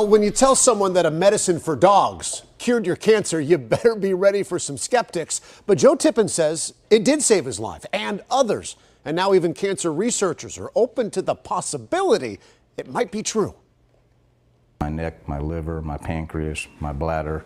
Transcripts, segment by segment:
When you tell someone that a medicine for dogs cured your cancer, you better be ready for some skeptics. But Joe Tippens says it did save his life and others. And now even cancer researchers are open to the possibility it might be true. My neck, my liver, my pancreas, my bladder,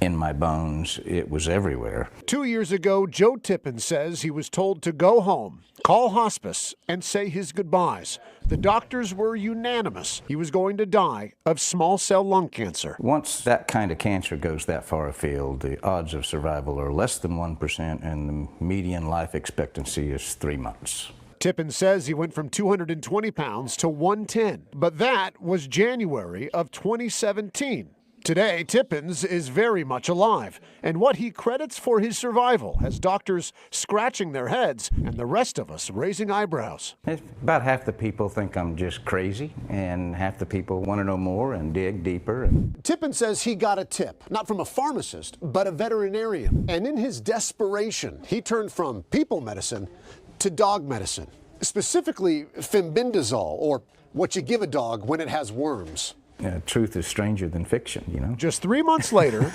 in my bones, it was everywhere. 2 years ago, Joe Tippens says he was told to go home, call hospice, and say his goodbyes. The doctors were unanimous. He was going to die of small cell lung cancer. Once that kind of cancer goes that far afield, the odds of survival are less than 1%, and the median life expectancy is 3 months. Tippens says he went from 220 pounds to 110, but that was January of 2017. Today, Tippens is very much alive, and what he credits for his survival has doctors scratching their heads and the rest of us raising eyebrows. About half the people think I'm just crazy, and half the people want to know more and dig deeper. Tippens says he got a tip, not from a pharmacist, but a veterinarian. And in his desperation, he turned from people medicine to dog medicine, specifically fenbendazole, or what you give a dog when it has worms. Truth is stranger than fiction, you know. Just 3 months later,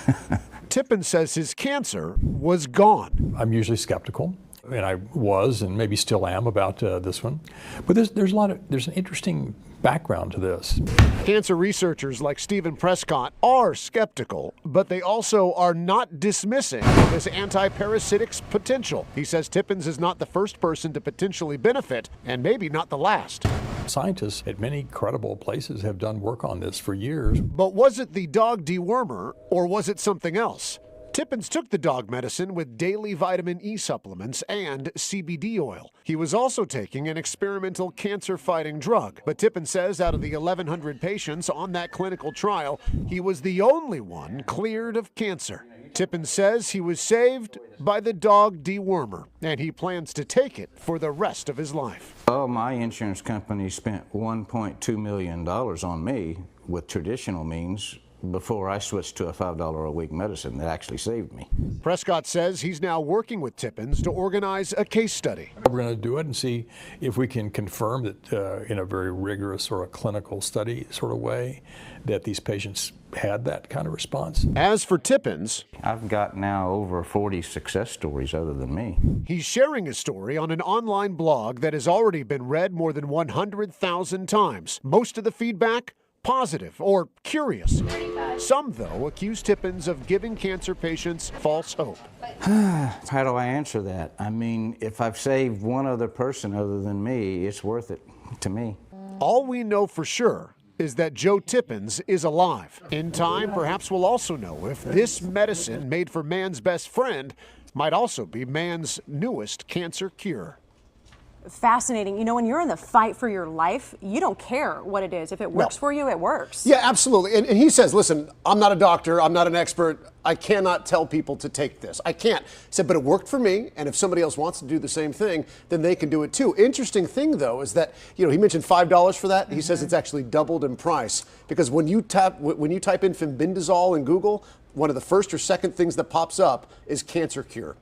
Tippens says his cancer was gone. I'm usually skeptical, and I was, and maybe still am, about this one. But there's an interesting background to this. Cancer researchers like Stephen Prescott are skeptical, but they also are not dismissing this anti-parasitic's potential. He says Tippens is not the first person to potentially benefit, and maybe not the last. Scientists at many credible places have done work on this for years. But was it the dog dewormer, or was it something else? Tippens took the dog medicine with daily vitamin E supplements and CBD oil. He was also taking an experimental cancer-fighting drug. But Tippens says out of the 1,100 patients on that clinical trial, he was the only one cleared of cancer. Tippens says he was saved by the dog dewormer, and he plans to take it for the rest of his life. Well, my insurance company spent $1.2 million on me with traditional means before I switched to a $5 a week medicine that actually saved me. Prescott says he's now working with Tippens to organize a case study. We're going to do it and see if we can confirm that in a very rigorous sort of clinical study sort of way that these patients had that kind of response. As for Tippens, I've got now over 40 success stories other than me. He's sharing his story on an online blog that has already been read more than 100,000 times. Most of the feedback, positive or curious. Some, though, accuse Tippens of giving cancer patients false hope. How do I answer that? I mean, if I've saved one other person other than me, it's worth it to me. All we know for sure is that Joe Tippens is alive. In time, perhaps we'll also know if this medicine made for man's best friend might also be man's newest cancer cure. Fascinating. You know, when you're in the fight for your life, you don't care what it is. If it works for you, it works. Yeah, absolutely. And he says, listen, I'm not a doctor. I'm not an expert. I cannot tell people to take this. I can't. He said, but it worked for me. And if somebody else wants to do the same thing, then they can do it too. Interesting thing, though, is that, you know, he mentioned $5 for that. He says it's actually doubled in price because when you type in fenbendazole in Google, one of the first or second things that pops up is cancer cure.